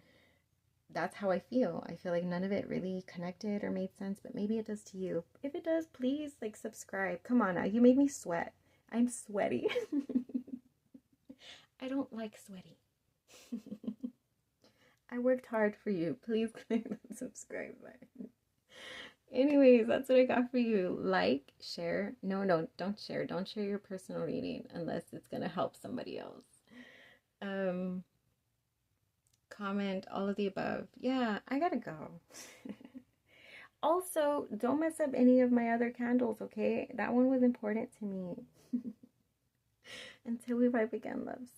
That's how I feel. I feel like none of it really connected or made sense, but maybe it does to you. If it does, please, like, subscribe. Come on now, you made me sweat. I'm sweaty. I don't like sweaty. I worked hard for you. Please click the subscribe button. Anyways, that's what I got for you. Like, share. No, don't share. Don't share your personal reading unless it's going to help somebody else. Comment, all of the above. Yeah, I gotta go. Also, don't mess up any of my other candles, okay? That one was important to me. Until we vibe again, loves.